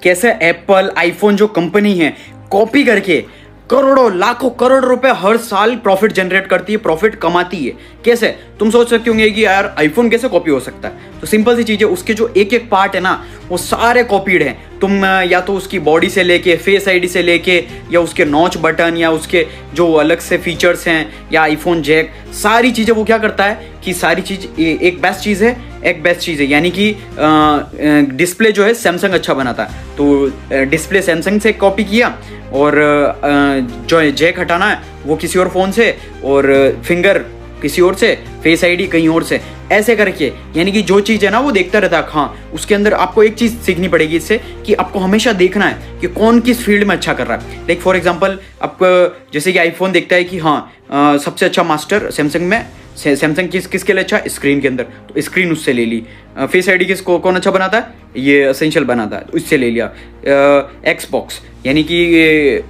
कैसे Apple iPhone जो company है कॉपी करके करोड़ों लाखों करोड़ रुपए हर साल प्रॉफिट जनरेट करती है, प्रॉफिट कमाती है। कैसे? तुम सोच सकते होंगे कि यार आईफोन कैसे कॉपी हो सकता है। तो सिंपल सी चीज है, उसके जो एक एक पार्ट है ना वो सारे कॉपीड हैं। तुम या तो उसकी बॉडी से लेके फेस आईडी से लेके या उसके नॉच बटन या उसके जो अलग से फीचर्स हैं या आईफोन जैक, सारी चीजें वो क्या करता है कि सारी चीज एक बेस्ट चीज है, एक बेस्ट चीज है। यानी कि डिस्प्ले जो है सैमसंग अच्छा बनाता है, तो डिस्प्ले सैमसंग से कॉपी किया और जो जैक हटाना है वो किसी और फोन से और फिंगर किसी और से, फेस आईडी कहीं और से, ऐसे करके। यानी कि जो चीज़ है ना वो देखता रहता है। हाँ, उसके अंदर आपको एक चीज़ सीखनी पड़ेगी इससे कि आपको हमेशा देखना है कि कौन किस फील्ड में अच्छा कर रहा है। लाइक फॉर एग्जांपल आपको जैसे कि आईफोन देखता है कि हाँ सबसे अच्छा मास्टर सैमसंग में, सैमसंग किसके लिए अच्छा, स्क्रीन के अंदर, तो स्क्रीन उससे ले ली। फेस आईडी किसको कौन अच्छा बनाता है, ये एसेंशियल बनाता है, तो इससे ले लिया। एक्सबॉक्स यानी कि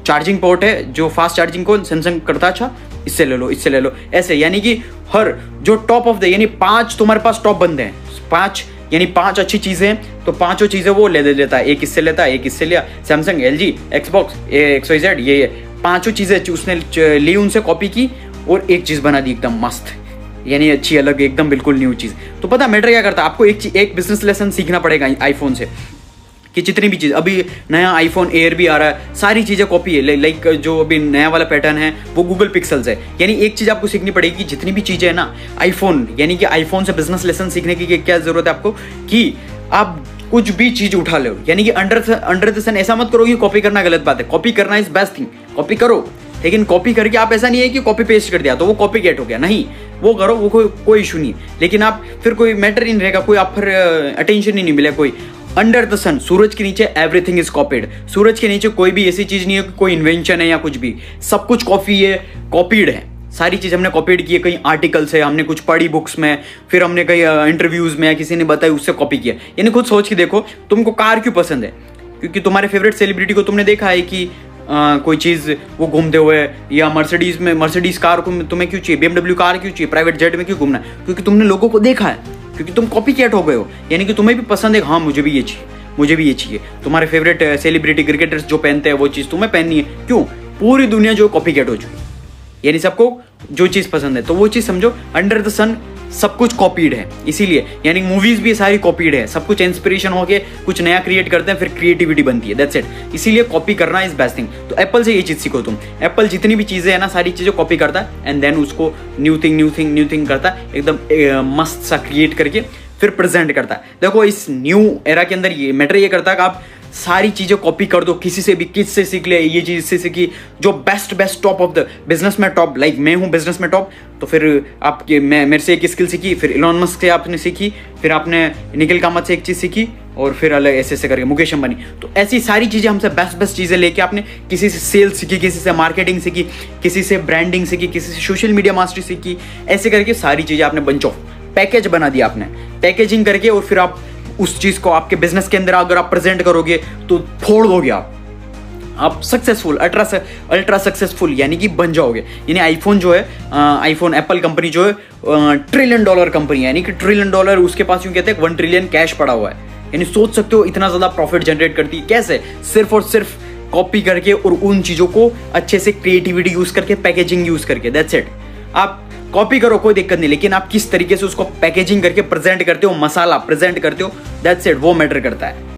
चार्जिंग पोर्ट है, जो फास्ट चार्जिंग को सैमसंग करता अच्छा, इससे ले लो, इससे ले लो, ऐसे। यानी कि हर जो टॉप ऑफ द, यानी 5 तुम्हारे पास टॉप बंदे हैं, 5 यानी 5 अच्छी चीजें हैं, तो 5 चीजें वो ले लेता है। एक इससे लेता है, एक इससे लिया, सैमसंग, एलजी, एक्सबॉक्स, XYZ, ये 5 चीजें उसने ली, उनसे कॉपी की और एक चीज बना दी एकदम मस्त, यानी अच्छी, अलग, एकदम बिल्कुल न्यू चीज। तो पता मैटर क्या करता है, आपको एक बिजनेस लेसन सीखना पड़ेगा आईफोन से कि जितनी भी चीज़, अभी नया आईफोन एयर भी आ रहा है, सारी चीज़ें कॉपी है। लाइक जो अभी नया वाला पैटर्न है वो गूगल पिक्सल्स है। यानी एक चीज़ आपको सीखनी पड़ेगी कि जितनी भी चीज़ें है ना आईफोन, यानी कि आईफोन से बिजनेस लेसन सीखने की क्या जरूरत है आपको, कि आप कुछ भी चीज़ उठा लो। यानी कि अंडर द सन ऐसा मत करो कि कॉपी करना गलत बात है। कॉपी करना इज बेस्ट थिंग, कॉपी करो, लेकिन कॉपी करके आप ऐसा नहीं है कि कॉपी पेस्ट कर दिया तो वो कॉपी कैट हो गया, नहीं, वो करो, वो कोई इशू नहीं। लेकिन आप फिर कोई मैटर ही नहीं रहेगा, कोई आप फिर अटेंशन ही नहीं मिलेगा कोई। अंडर द सन, सूरज के नीचे एवरीथिंग इज कॉपीड। सूरज के नीचे कोई भी ऐसी चीज नहीं है कि कोई इन्वेंशन है या कुछ भी, सब कुछ कॉपी है, कॉपीड है। सारी चीज हमने कॉपीड की है, कहीं आर्टिकल से हमने कुछ पढ़ी बुक्स में, फिर हमने कहीं इंटरव्यूज में या किसी ने बताई उससे कॉपी किया। यानी खुद सोच के देखो, तुमको कार क्यों पसंद है, क्योंकि तुम्हारे फेवरेट सेलिब्रिटी को तुमने देखा है कि कोई चीज़ वो घूमते हुए, या मर्सिडीज कार को तुम्हें क्यों चाहिए, BMW कार क्यों चाहिए, प्राइवेट जेट में क्यों घूमना है, क्योंकि तुमने लोगों को देखा है, क्योंकि तुम कॉपी कैट हो गए हो। यानी कि तुम्हें भी पसंद है, हाँ मुझे भी ये चाहिए, मुझे भी ये चाहिए। तुम्हारे फेवरेट सेलिब्रिटी क्रिकेटर्स जो पहनते हैं वो चीज़ तुम्हें पहननी है, क्यों, पूरी दुनिया जो कॉपी कैट हो चुकी है। यानी सबको जो चीज़ पसंद है, तो वो चीज़ समझो अंडर द सन सब कुछ कॉपीड है। इसीलिए यानी मूवीज भी सारी कॉपीड है, सब कुछ इंस्पिरेशन होके कुछ नया क्रिएट करते हैं, फिर क्रिएटिविटी बनती है, दैट्स इट। इसीलिए कॉपी करना इज बेस्ट थिंग। तो एप्पल से ये चीज सीखो तुम। एप्पल जितनी भी चीजें है ना सारी चीजें कॉपी करता है एंड देन उसको न्यू थिंग करता है, एकदम मस्त सा क्रिएट करके फिर प्रेजेंट करता है। देखो इस न्यू एरा के अंदर ये मैटर ये करता है कि आप सारी चीजें कॉपी कर दो, किसी से भी, किससे सीख ले, ये चीज से सीखी, जो best top of the business में टॉप, लाइक मैं हूँ बिजनेस में टॉप, तो फिर आपके मेरे से एक स्किल सीखी, फिर इलॉन मस्क से आपने सीखी, फिर आपने निखिल कामत से एक चीज सीखी, और फिर अलग ऐसे करके मुकेश अंबानी। तो ऐसी सारी चीजें हमसे बेस्ट चीजें लेके आपने किसी से सेल्स सीखी, किसी से मार्केटिंग सीखी, किसी से ब्रांडिंग सीखी, किसी से सोशल मीडिया मास्टरी सीखी, ऐसे करके सारी चीजें आपने बंच ऑफ पैकेज बना दिया आपने, पैकेजिंग करके, और फिर आप उस चीज को आपके बिजनेस के अंदर अगर आप प्रेजेंट करोगे तो फोड़ दोगे आप सक्सेसफुल, अल्ट्रा सक्सेसफुल यानी कि बन जाओगे। यानी आईफोन जो है, आईफोन एप्पल कंपनी जो है $1 ट्रिलियन कंपनी है, यानी कि $1 ट्रिलियन उसके पास यूं कहते हैं 1 ट्रिलियन कैश पड़ा हुआ है। यानी सोच सकते हो इतना ज्यादा प्रॉफिट जनरेट करती है कैसे, सिर्फ और सिर्फ कॉपी करके और उन चीजों को अच्छे से क्रिएटिविटी यूज करके, पैकेजिंग यूज करके, दैट्स इट। आप कॉपी करो कोई दिक्कत नहीं, लेकिन आप किस तरीके से उसको पैकेजिंग करके प्रेजेंट करते हो, मसाला प्रेजेंट करते हो, दैट्स इट, वो मैटर करता है।